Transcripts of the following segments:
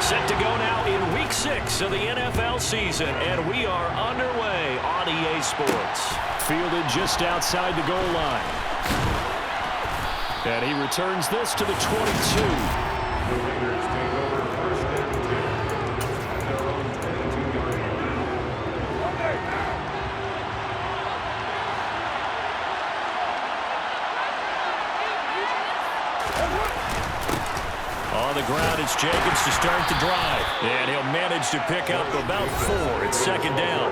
Set to go now in Week 6 of the NFL season, and we are underway on EA Sports. Fielded just outside the goal line. And he returns this to the 22. On the ground, it's Jacobs to start the drive. And he'll manage to pick up about 4. It's second down.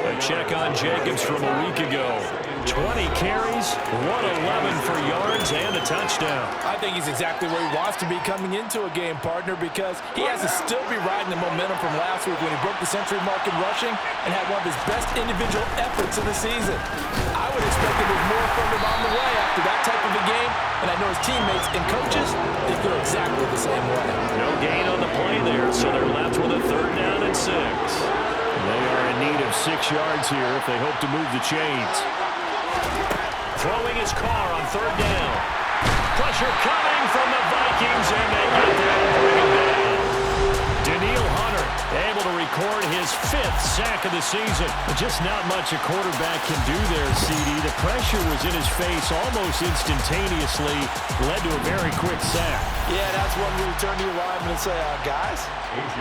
A check on Jacobs from a week ago. 20 carries, 111 for yards, and a touchdown. I think he's exactly where he wants to be coming into a game, partner, because he has to still be riding the momentum from last week when he broke the century mark in rushing and had one of his best individual efforts of the season. I would expect that there's more from him on the way after that type of a game, and I know his teammates and coaches, they feel exactly the same way. No gain on the play there, so they're left with a 3rd down and 6. They are in need of 6 yards here if they hope to move the chains. Throwing his car on 3rd down. Pressure coming from the Vikings, and they get there and bring him down. Daniil Hunter able to record his 5th sack of the season. Just not much a quarterback can do there, CD. The pressure was in his face almost instantaneously. Led to a very quick sack. Yeah, that's one where you turn to your lineman and say, guys,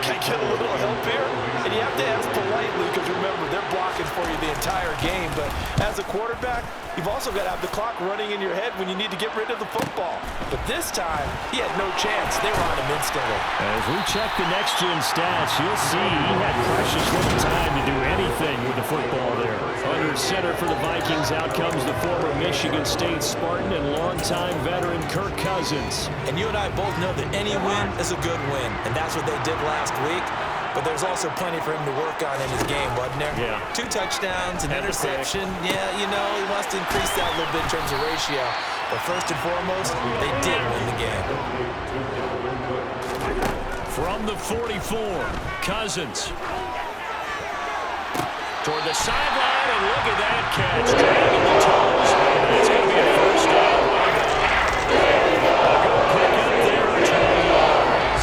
can I get a little help here? And you have to ask politely because, remember, they're blocking for you the entire game. But as a quarterback, you've also got to have the clock running in your head when you need to get rid of the football. But this time, he had no chance. They were on him instantly. As we check the next-gen stats, you'll see he had precious little time to do anything with the football there. Under center for the Vikings, out comes the former Michigan State Spartan and longtime veteran Kirk Cousins. And you and I both know that any win is a good win, and that's what they did last week. But there's also plenty for him to work on in his game, wasn't there? Yeah. 2 touchdowns, an interception. Yeah, you know, he wants to increase that a little bit in terms of ratio. But first and foremost, they did win the game. From the 44, Cousins. Toward the sideline, and look at that catch. Dragging the toes. It's going to be a 1st down. A good pick up there, 20 yards.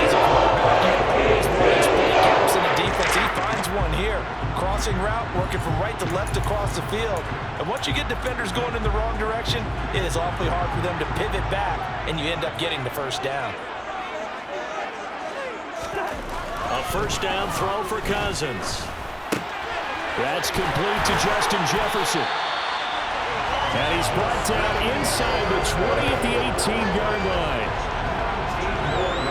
He's a quarterback. Always wanting split gaps in the defense. He finds one here. Crossing route, working from right to left across the field. And once you get defenders going in the wrong direction, it is awfully hard for them to pivot back, and you end up getting the 1st down. A 1st down throw for Cousins. That's complete to Justin Jefferson. And he's brought down inside the 20 at the 18-yard line.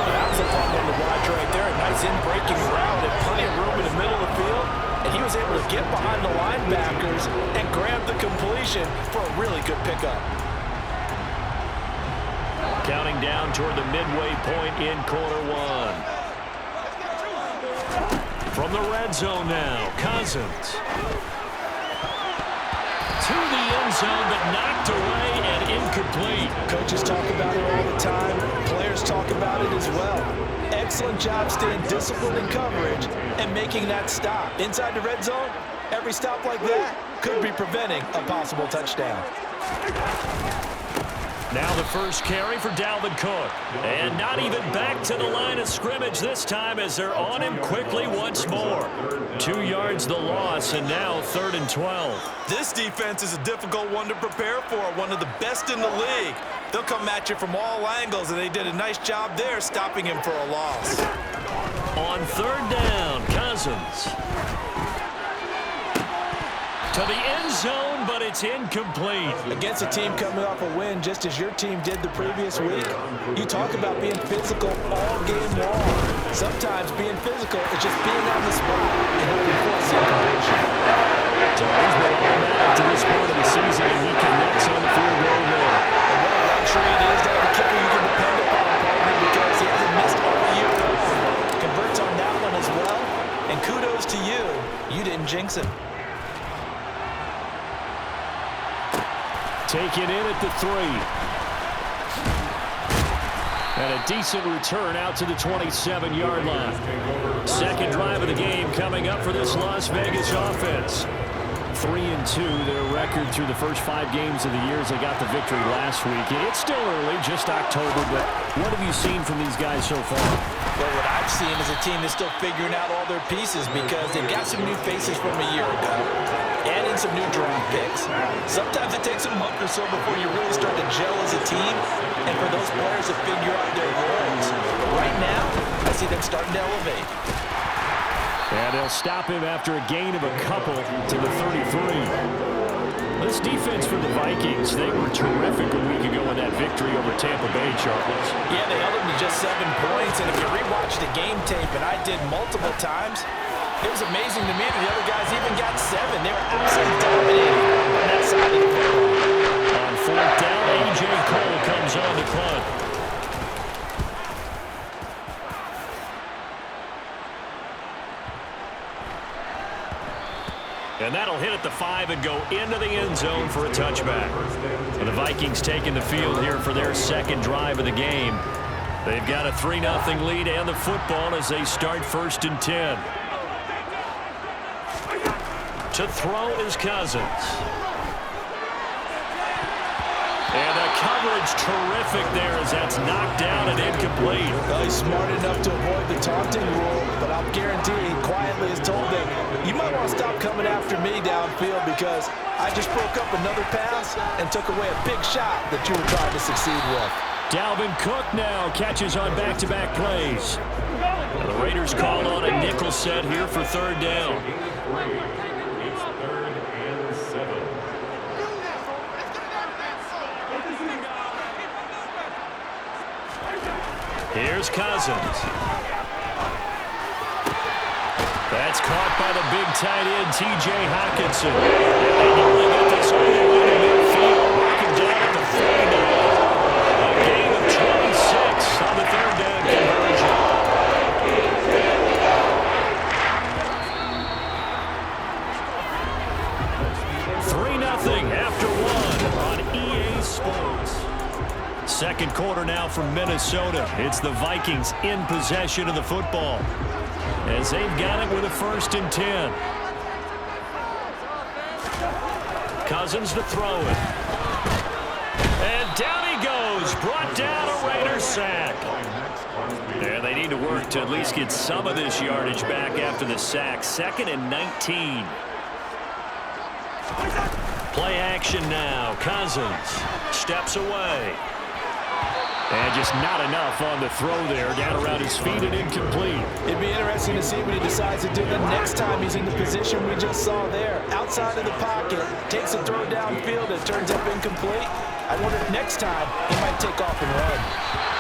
That was a fun one to watch right there. A nice in-breaking route and plenty of room in the middle of the field. And he was able to get behind the linebackers and grab the completion for a really good pickup. Counting down toward the midway point in quarter 1. From the red zone now, Cousins. To the end zone, but knocked away and incomplete. Coaches talk about it all the time. Players talk about it as well. Excellent job staying disciplined in coverage and making that stop. Inside the red zone, every stop like that could be preventing a possible touchdown. Now the first carry for Dalvin Cook. And not even back to the line of scrimmage this time as they're on him quickly once more. 2 yards the loss, and now 3rd and 12. This defense is a difficult one to prepare for, one of the best in the league. They'll come at you from all angles, and they did a nice job there stopping him for a loss. On 3rd down, Cousins. To the end zone, but it's incomplete. Against a team coming off a win just as your team did the previous week, you talk about being physical all game long. Sometimes being physical is just being on the spot and helping force the incompletion. So he's been automatic to this point of the season, and he connects on the field goal there. And what a luxury it is to have a kicker you can depend upon, partner, because he hasn't missed all year long. Converts on that one as well, and kudos to you. You didn't jinx it. Taken in at the 3. And a decent return out to the 27-yard line. Second drive of the game coming up for this Las Vegas offense. 3-2, their record through the first 5 games of the year as they got the victory last week. It's still early, just October, but what have you seen from these guys so far? Well, what I've seen is a team that's still figuring out all their pieces because they've got some new faces from a year ago and in some new draft picks. Sometimes it takes a month or so before you really start to gel as a team and for those players to figure out their roles. But right now, I see them starting to elevate. And they'll stop him after a gain of a couple to the 33. This defense for the Vikings, they were terrific a week ago in that victory over Tampa Bay, Charles. Yeah, they held them to just 7 points, and if you rewatch the game tape, and I did multiple times, it was amazing to me that the other guys even got 7. They were absolutely dominating on that side of the football. On 4th down, A.J. Cole comes on the punt. And that'll hit at the 5 and go into the end zone for a touchback. And the Vikings taking the field here for their second drive of the game. They've got a 3-0 lead and the football as they start 1st and 10. To throw is Cousins. And the coverage terrific there as that's knocked down and incomplete. Well, he's smart enough to avoid the taunting rule, but I'll guarantee he quietly has told them, you might want to stop coming after me downfield because I just broke up another pass and took away a big shot that you were trying to succeed with. Dalvin Cook now catches on back-to-back plays. The Raiders call on a nickel set here for 3rd down. Here's Cousins. That's caught by the big tight end, T.J. Hockenson. They nearly get this all the way to midfield. Working down at the 49. A gain of 26 on the 3rd down conversion. 3-0 after 1 on EA Sports. Second quarter now from Minnesota. It's the Vikings in possession of the football as they've got it with a 1st and 10. Cousins to throw it. And down he goes. Brought down a Raiders sack. And they need to work to at least get some of this yardage back after the sack. 2nd and 19. Play action now. Cousins steps away. And just not enough on the throw there. Down around his feet and incomplete. It'd be interesting to see what he decides to do the next time he's in the position we just saw there. Outside of the pocket, takes a throw downfield and turns up incomplete. I wonder if next time he might take off and run.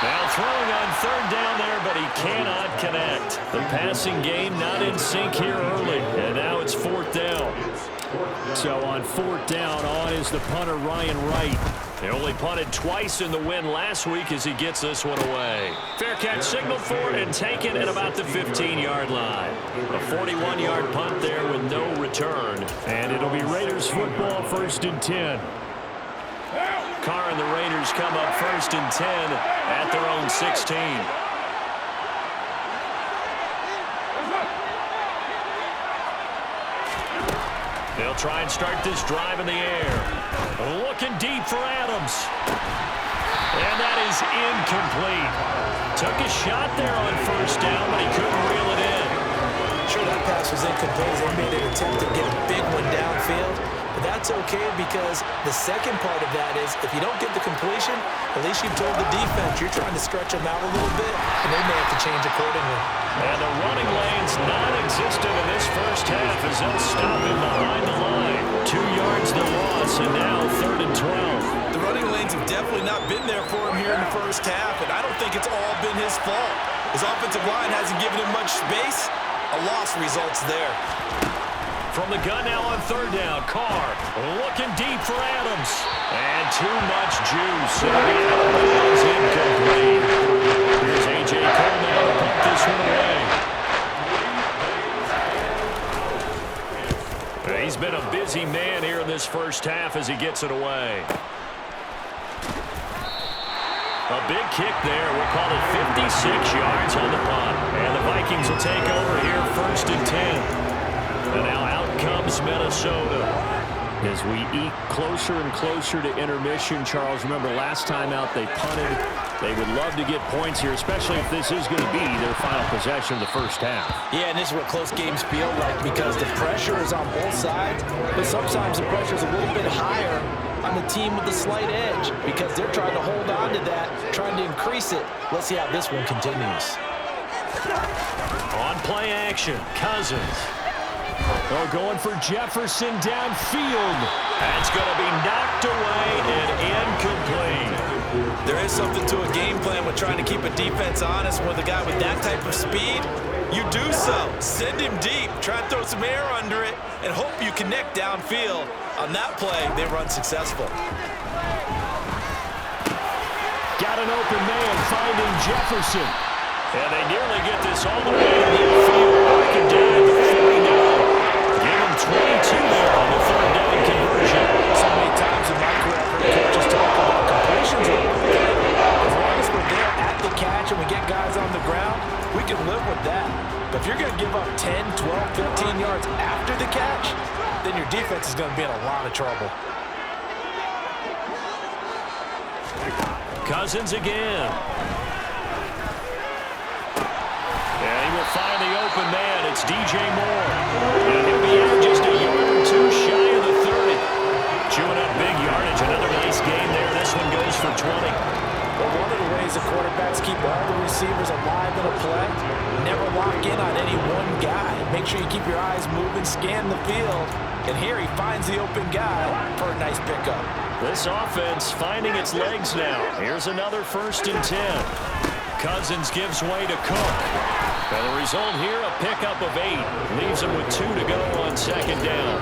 Now throwing on 3rd down there, but he cannot connect. The passing game not in sync here early. And now it's 4th down. So on 4th down, on is the punter, Ryan Wright. They only punted twice in the win last week as he gets this one away. Fair catch signaled for it and taken at about the 15-yard line. A 41-yard punt there with no return. And it'll be Raiders football 1st and 10. Carr and the Raiders come up 1st and 10 at their own 16. They'll try and start this drive in the air. Looking deep for Adams. And that is incomplete. Took a shot there on 1st down, but he couldn't reel it in. Sure, that pass was incomplete. They made an attempt to get a big one downfield. But that's okay because the second part of that is if you don't get the completion, at least you've told the defense you're trying to stretch them out a little bit, and they may have to change accordingly. And the running lane's non-existent in this first half as they'll stop him behind the line. 2 yards the loss, and now 3rd and 12. The running lanes have definitely not been there for him here in the first half, and I don't think it's all been his fault. His offensive line hasn't given him much space. A loss results there. From the gun now on 3rd down, Carr looking deep for Adams. And too much juice. And the ball's incomplete. Here's A.J. Cole now to put this one away. He's been a busy man here in this first half as he gets it away. A big kick there. We'll call it 56 yards on the punt. And the Vikings will take over here 1st and 10. And now out comes Minnesota. As we eke closer and closer to intermission, Charles, remember last time out they punted. They would love to get points here, especially if this is going to be their final possession of the first half. Yeah, and this is what close games feel like because the pressure is on both sides, but sometimes the pressure is a little bit higher on the team with the slight edge because they're trying to hold on to that, trying to increase it. Let's see how this one continues. On play action, Cousins. Oh, going for Jefferson downfield. That's going to be knocked away and incomplete. There is something to a game plan with trying to keep a defense honest with a guy with that type of speed. You do so. Send him deep. Try and throw some air under it and hope you connect downfield. On that play, they run successful. Got an open man finding Jefferson. And they nearly get this all the way to the field. Marking down at the 49. Give him 22 there on the third down conversion. So many times in my career, I've heard coaches talk about completions. As long as we're there at the catch and we get guys on the ground, we can live with that. But if you're going to give up 10, 12, 15 yards after the catch, then your defense is going to be in a lot of trouble. Cousins again. And he will find the open man. It's DJ Moore. And he'll be out just a yard or two shy of the 30. Chewing up big yardage. Another nice game there. This one goes for 20. Well, one of the ways the quarterbacks keep all the receivers alive in a play, never lock in on any one guy. Make sure you keep your eyes moving, scan the field. And here he finds the open guy for a nice pickup. This offense finding its legs now. Here's another 1st and 10. Cousins gives way to Cook. And the result here, a pickup of 8. Leaves him with 2 to go on 2nd down.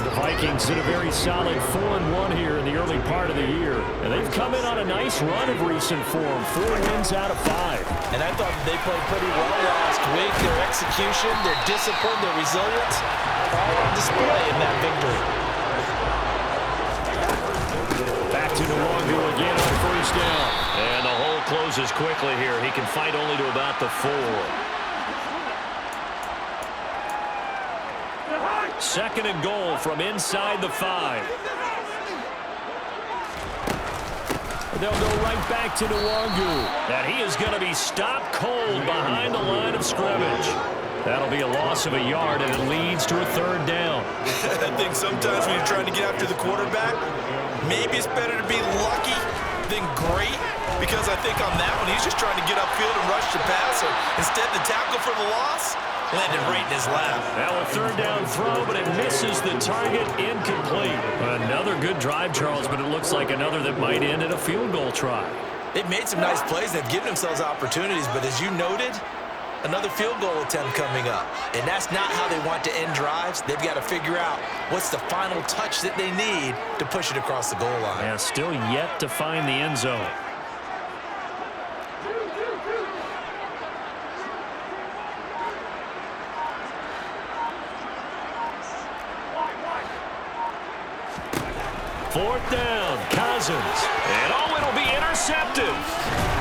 The Vikings did a very solid 4-1 here in the early part of the year. And they've come in on a nice run of recent form. 4 wins out of 5. And I thought they played pretty well last week. Their execution, their discipline, their resilience, all on display in that victory. Back to Nwangu again on 1st down. And the hole closes quickly here. He can fight only to about the 4. 2nd and goal from inside the 5. They'll go right back to Nwangu. And he is going to be stopped cold behind the line of scrimmage. That'll be a loss of a yard, and it leads to a 3rd down. I think sometimes when you're trying to get after the quarterback, maybe it's better to be lucky than great, because I think on that one, he's just trying to get upfield and rush the passer. Instead, the tackle for the loss landed right in his lap. Now a 3rd down throw, but it misses the target, incomplete. Another good drive, Charles, but it looks like another that might end in a field goal try. They've made some nice plays. They've given themselves opportunities, but as you noted, another field goal attempt coming up. And that's not how they want to end drives. They've got to figure out what's the final touch that they need to push it across the goal line. Yeah, still yet to find the end zone. Fourth down, Cousins. And it'll be intercepted.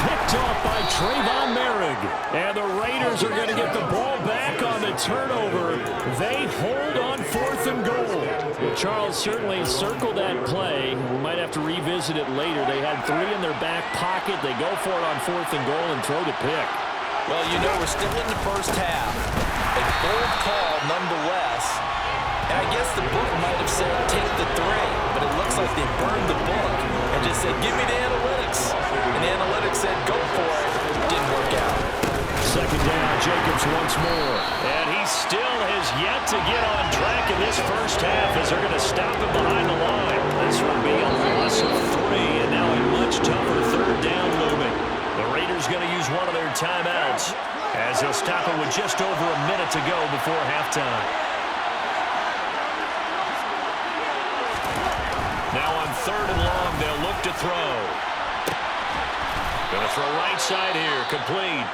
Picked off by Trayvon Merrick. And the Raiders are going to get the ball back on the turnover. They hold on 4th and goal. Well, Charles certainly circled that play. We might have to revisit it later. They had 3 in their back pocket. They go for it on 4th and goal and throw the pick. Well, you know, we're still in the first half. A bold call nonetheless. And I guess the book might have said take the 3, but it looks like they burned the book and just said, give me the analytics. And the analytics said, go for it. Didn't work out. 2nd down, Jacobs once more. And he still has yet to get on track in this first half as they're going to stop him behind the line. This will be a loss of 3, and now a much tougher 3rd down looming. The Raiders going to use one of their timeouts as they'll stop it with just over a minute to go before halftime. Now on 3rd and long, they'll look to throw. Going to throw right side here, complete.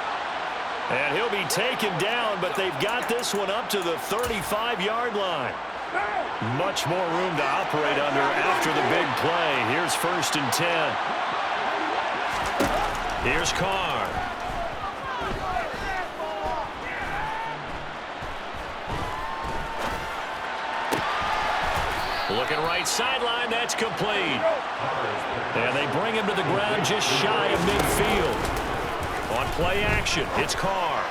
And he'll be taken down, but they've got this one up to the 35-yard line. Much more room to operate under after the big play. Here's 1st and 10. Here's Carr. Looking right sideline. That's complete. And they bring him to the ground just shy of midfield. On play action, it's Carr.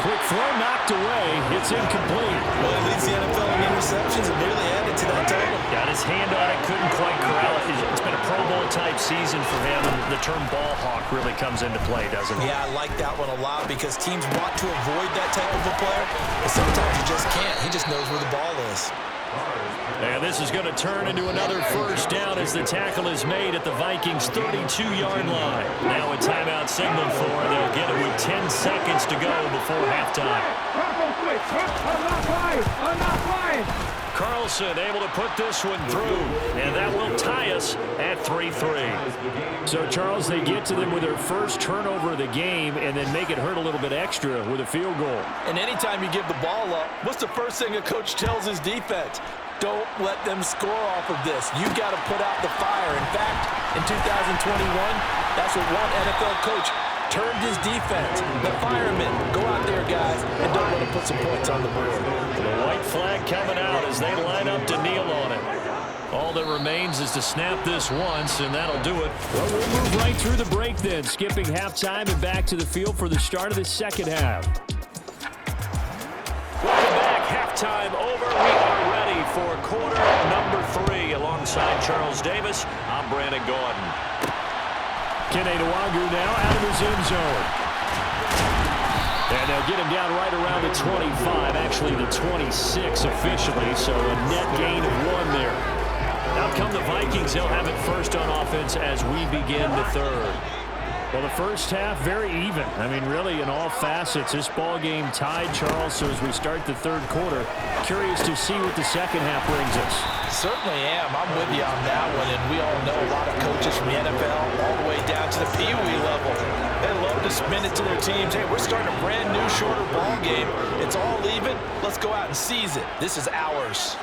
Quick throw knocked away. It's incomplete. Well, he leads the NFL in interceptions and nearly added to that total. Got his hand on it, couldn't quite corral it. It's been a Pro Bowl type season for him, and the term ball hawk really comes into play, doesn't it? Yeah, I like that one a lot because teams want to avoid that type of a player, but sometimes you just can't. He just knows where the ball is. And this is going to turn into another first down as the tackle is made at the Vikings' 32-yard line. Now a timeout signaled for, and they'll get it with 10 seconds to go before halftime. Carlson able to put this one through, and that will tie us at 3-3. So, Charles, they get to them with their first turnover of the game and then make it hurt a little bit extra with a field goal. And anytime you give the ball up, what's the first thing a coach tells his defense? Don't let them score off of this. You got to put out the fire. In fact, in 2021, that's what one NFL coach turned his defense. The firemen, go out there, guys, and don't let them put some points on the board. The white flag coming out as they line up to kneel on it. All that remains is to snap this once, and that'll do it. Well, we'll move right through the break then, skipping halftime and back to the field for the start of the second half. Welcome back. Halftime over. We are ready for quarter number 3. Alongside Charles Davis, I'm Brandon Gordon. Kene Nwangu now out of his end zone. And they'll get him down right around the 25, actually the 26 officially, so a net gain of 1 there. Now come the Vikings. They'll have it first on offense as we begin the third. Well, the first half, very even. I mean, really, in all facets, this ball game tied, Charles. So as we start the third quarter, curious to see what the second half brings us. Certainly am. I'm with you on that one. And we all know a lot of coaches from the NFL all the way down to the Pee Wee level. They love to spin it to their teams. Hey, we're starting a brand new, shorter ball game. It's all even. Let's go out and seize it. This is ours.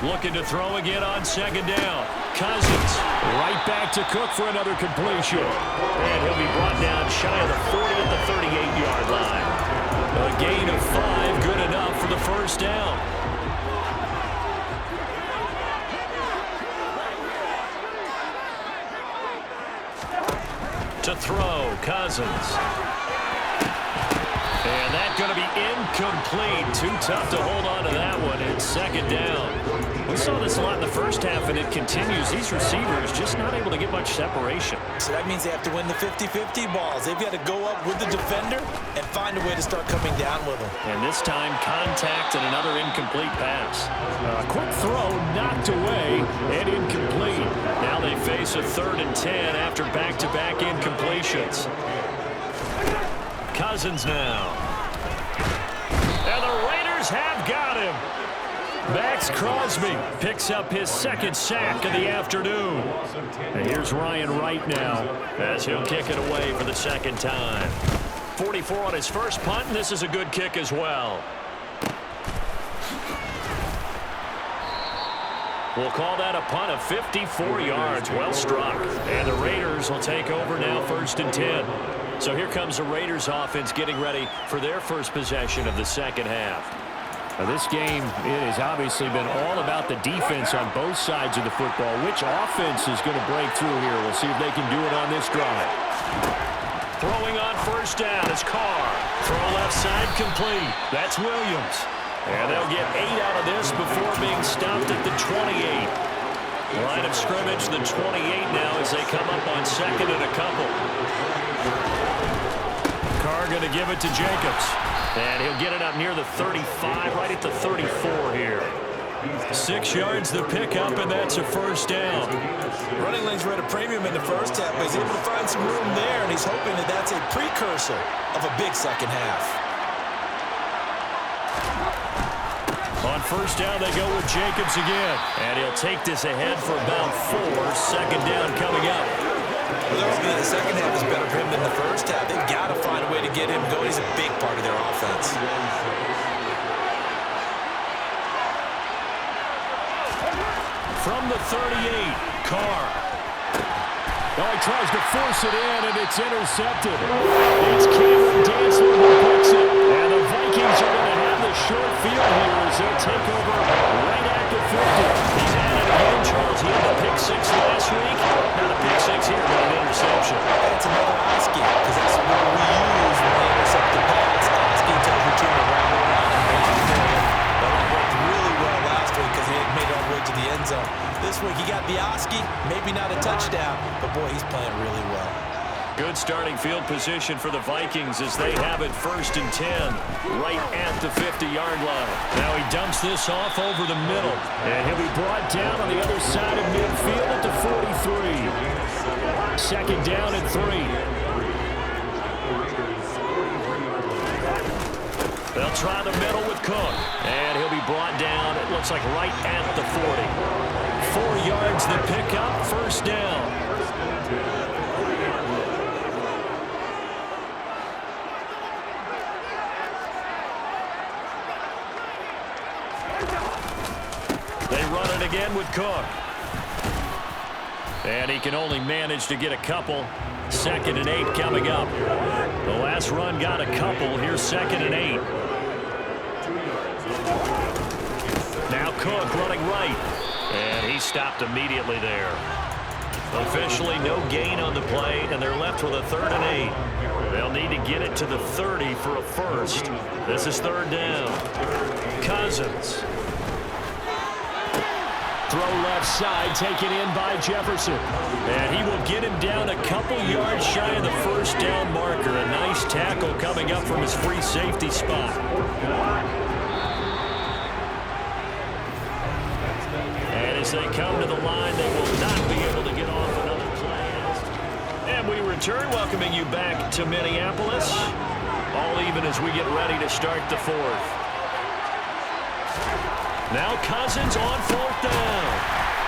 Looking to throw again on second down. Cousins right back to Cook for another completion. And he'll be brought down shy of the 40 at the 38-yard line. A gain of 5, good enough for the first down. To throw, Cousins. And that's going to be incomplete. Too tough to hold on to that one. It's second down. We saw this a lot in the first half, and it continues. These receivers just not able to get much separation. So that means they have to win the 50-50 balls. They've got to go up with the defender and find a way to start coming down with them. And this time, contact and another incomplete pass. A quick throw knocked away and incomplete. Now they face a 3rd and 10 after back-to-back incompletions. Cousins now. And the Raiders have got him. Max Crosby picks up his 2nd sack of the afternoon. And here's Ryan Wright now as he'll kick it away for the 2nd time. 44 on his first punt, and this is a good kick as well. We'll call that a punt of 54 yards. Well struck. And the Raiders will take over now 1st and 10. So here comes the Raiders offense getting ready for their first possession of the second half. Now this game, it has obviously been all about the defense on both sides of the football. Which offense is going to break through here? We'll see if they can do it on this drive. Throwing on first down is Carr. Throw left side complete. That's Williams. And they'll get 8 out of this before being stopped at the 28. Line of scrimmage, the 28 now as they come up on 2nd and a couple. Carr going to give it to Jacobs. And he'll get it up near the 35, right at the 34 here. 6 yards the pickup, and that's a first down. Running lanes were at a premium in the first half, but he's able to find some room there, and he's hoping that that's a precursor of a big second half. On first down, they go with Jacobs again. And he'll take this ahead for about 4. 2nd down coming up. Well, they're hoping that the second half is better for him than the first half. They've got to find a way to get him going. He's a big part of their offense. From the 38, Carr. Oh, he tries to force it in, and it's intercepted. It's Cameron Dantzler who picks it. And the Vikings are going to have the the short field here as they'll take over right at the 50. He's at it again, Charles. He had the pick six last week. Not a pick six here, but an interception. That's another Oski, because that's what we use when we intercept the pass. Oski tells you turn around the line and make it for you. But it worked really well last week because he had made it all the way to the end zone. This week he got the Oski, maybe not a touchdown, but boy, he's playing really well. Good starting field position for the Vikings as they have it 1st and 10 right at the 50-yard line. Now he dumps this off over the middle, and he'll be brought down on the other side of midfield at the 43. 2nd down and 3. They'll try the middle with Cook, and he'll be brought down, it looks like right at the 40. 4 yards the pickup, 1st down. They run it again with Cook. And he can only manage to get a couple. 2nd and 8 coming up. The last run got a couple. Here's 2nd and 8. Now Cook running right. And he stopped immediately there. Officially no gain on the play, and they're left with a 3rd and 8. They'll need to get it to the 30 for a first. This is 3rd down. Cousins. Throw left side, taken in by Jefferson. And he will get him down a couple yards shy of the 1st down marker. A nice tackle coming up from his free safety spot. And as they come to the line, they will not be able to get off another play. And we return, welcoming you back to Minneapolis. All even as we get ready to start the 4th. Now Cousins on 4th down.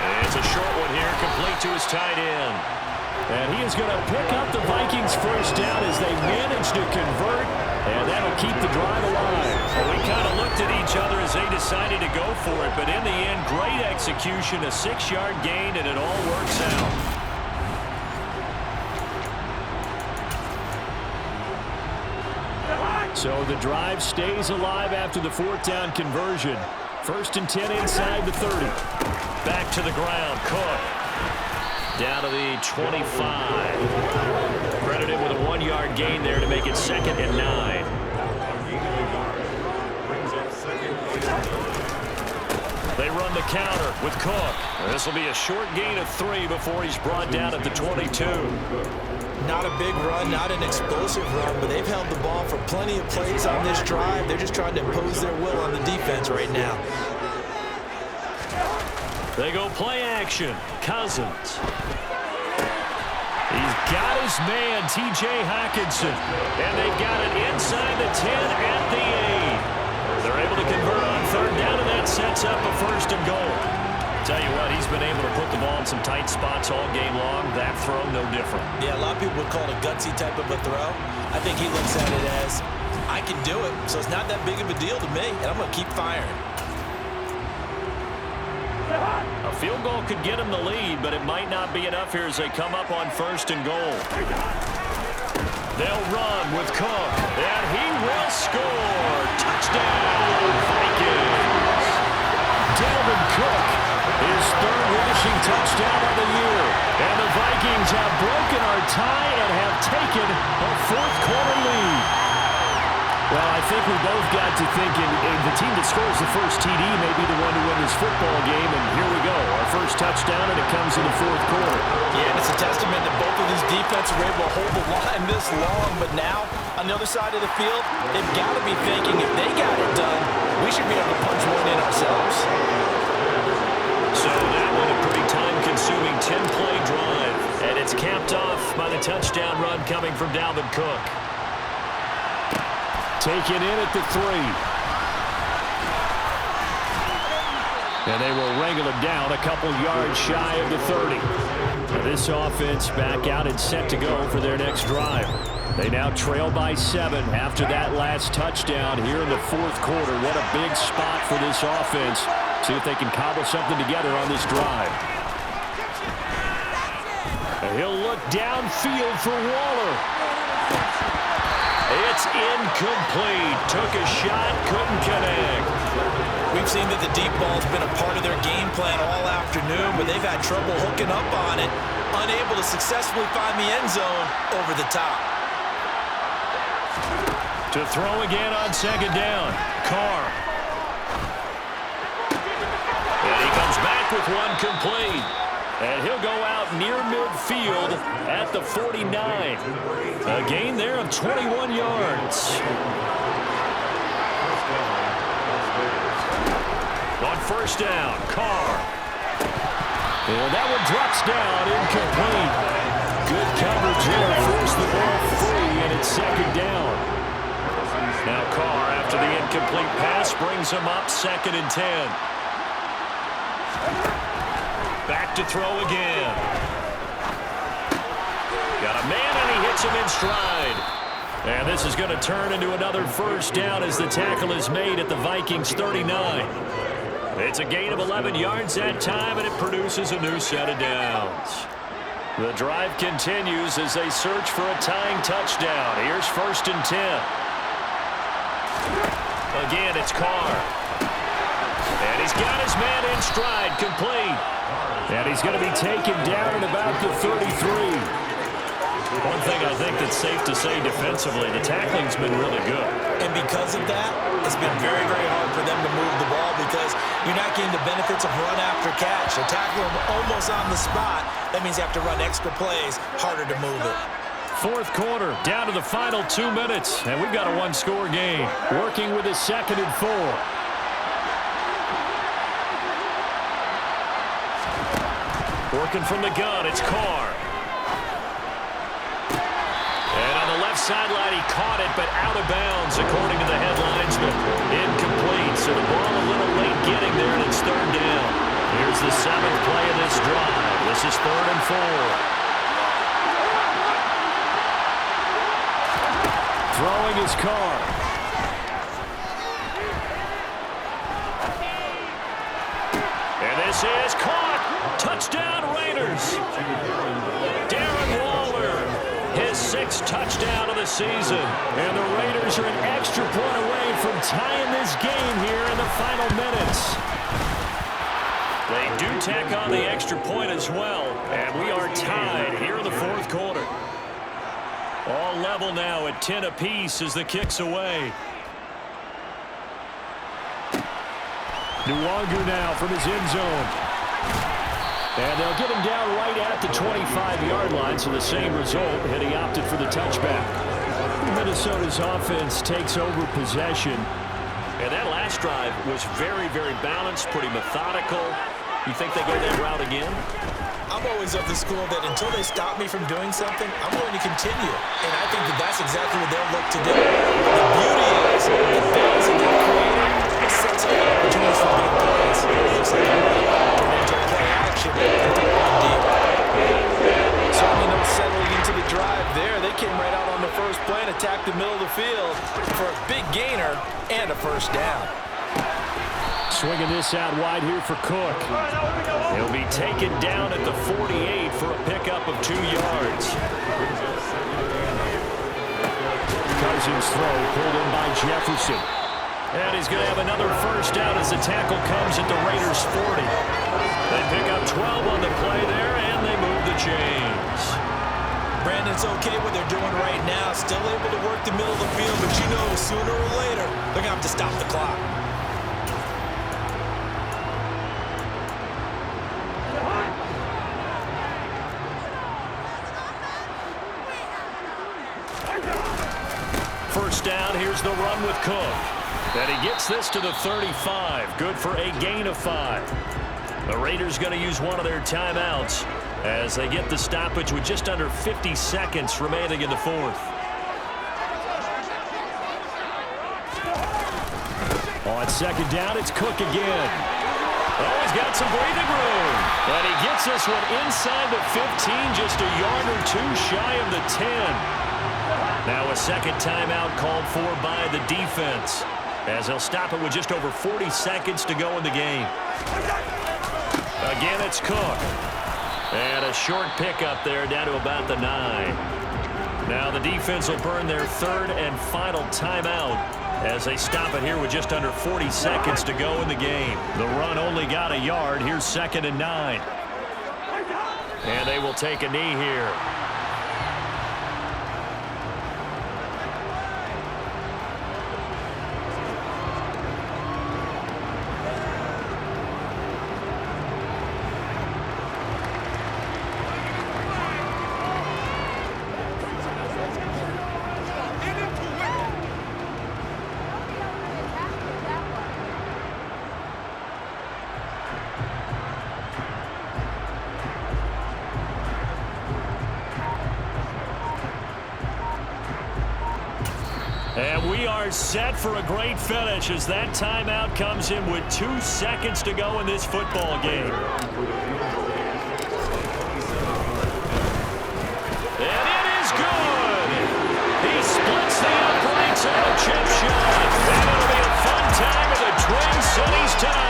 And it's a short one here, complete to his tight end. And he is going to pick up the Vikings' 1st down as they manage to convert, and that'll keep the drive alive. Well, we kind of looked at each other as they decided to go for it, but in the end, great execution, a 6-yard gain, and it all works out. So the drive stays alive after the 4th down conversion. 1st and 10 inside the 30. Back to the ground. Cook. Down to the 25. Credited with a 1-yard gain there to make it 2nd and 9. They run the counter with Cook. This will be a short gain of 3 before he's brought down at the 22. Not a big run, not an explosive run, but they've held the ball for plenty of plays on this drive. They're just trying to impose their will on the defense right now. They go play action. Cousins. He's got his man, T.J. Hockenson. And they've got it inside the 10 at the 8. They're able to convert on 3rd down, and that sets up a 1st and goal. Tell you what, he's been able to put the ball in some tight spots all game long. That throw, no different. Yeah, a lot of people would call it a gutsy type of a throw. I think he looks at it as, I can do it, so it's not that big of a deal to me, and I'm going to keep firing. A field goal could get him the lead, but it might not be enough here as they come up on 1st and goal. They'll run with Cook, and he will score. Touchdown, Vikings. Dalvin Cook, his 3rd rushing touchdown of the year. And the Vikings have broken our tie and have taken a 4th quarter lead. Well, I think we both got to thinking the team that scores the first TD may be the one to win this football game, and here we go. Our first touchdown, and it comes in the 4th quarter. Yeah, and it's a testament that both of these defenses were able to hold the line this long, but now, on the other side of the field, they've got to be thinking if they got it done, we should be able to punch one in ourselves. So that one a pretty time-consuming 10-play drive, and it's capped off by the touchdown run coming from Dalvin Cook. Taken in at the 3. And they will wrangle him down a couple yards shy of the 30. Now this offense back out and set to go for their next drive. They now trail by 7 after that last touchdown here in the 4th quarter. What a big spot for this offense. See if they can cobble something together on this drive. And he'll look downfield for Waller. It's incomplete. Took a shot, couldn't connect. We've seen that the deep ball's been a part of their game plan all afternoon, but they've had trouble hooking up on it, unable to successfully find the end zone over the top. To throw again on second down. Carr. And he comes back with one complete. And he'll go out near midfield at the 49. A gain there of 21 yards. On first down, Carr. And that one drops down, incomplete. Good coverage there, forced the ball free, and it's second down. Now Carr, after the incomplete pass, brings him up 2nd and 10. Back to throw again. Got a man, and he hits him in stride. And this is going to turn into another first down as the tackle is made at the Vikings 39. It's a gain of 11 yards that time, and it produces a new set of downs. The drive continues as they search for a tying touchdown. Here's 1st and 10. Again, it's Carr. And he's got his man in stride, complete. And he's going to be taken down at about the 33. One thing I think that's safe to say defensively, the tackling's been really good. And because of that, it's been very, very hard for them to move the ball because you're not getting the benefits of run after catch. They tackle them almost on the spot. That means you have to run extra plays, harder to move it. 4th quarter, down to the final 2 minutes, and we've got a one-score game. Working with a 2nd and 4. Working from the gun, it's Carr. And on the left sideline, he caught it, but out of bounds, according to the headlines, but incomplete. So the ball a little late getting there, and it's 3rd down. Here's the 7th play of this drive. This is 3rd and 4. Throwing his Carr. And this is caught. Touchdown, Raiders. Darren Waller, his 6th touchdown of the season. And the Raiders are an extra point away from tying this game here in the final minutes. They do tack on the extra point as well. And we are tied here in the 4th quarter. All level now at 10 apiece as the kick's away. Nwangu now from his end zone. And they'll get him down right at the 25-yard line, so the same result, and he opted for the touchback. Minnesota's offense takes over possession. And that last drive was very, very balanced, pretty methodical. You think they go that route again? I'm always of the school that until they stop me from doing something, I'm going to continue. And I think that that's exactly what they'll look to do. The beauty is the things that they've created sets up opportunities for big plays. It looks like turn into play action and take one deep. Certainly no settling into the drive there. They came right out on the first play and attacked the middle of the field for a big gainer and a first down. Swinging this out wide here for Cook. He'll be taken down at the 48 for a pickup of 2 yards. Cousins' throw pulled in by Jefferson. And he's going to have another first down as the tackle comes at the Raiders' 40. They pick up 12 on the play there, and they move the chains. Brandon, it's okay what they're doing right now. Still able to work the middle of the field, but you know sooner or later they're going to have to stop the clock. First down, here's the run with Cook. And he gets this to the 35. Good for a gain of 5. The Raiders going to use one of their timeouts as they get the stoppage with just under 50 seconds remaining in the 4th. On second down, it's Cook again. Oh, he's got some breathing room. And he gets this one inside the 15, just a yard or 2 shy of the 10. Now a second timeout called for by the defense as they'll stop it with just over 40 seconds to go in the game. Again, it's Cook. And a short pickup there down to about the 9. Now the defense will burn their third and final timeout as they stop it here with just under 40 seconds to go in the game. The run only got a yard. Here's 2nd and 9. And they will take a knee here. And we are set for a great finish as that timeout comes in with 2 seconds to go in this football game. And it is good. He splits the uprights on a chip shot. And it'll be a fun time at the Twin Cities tonight.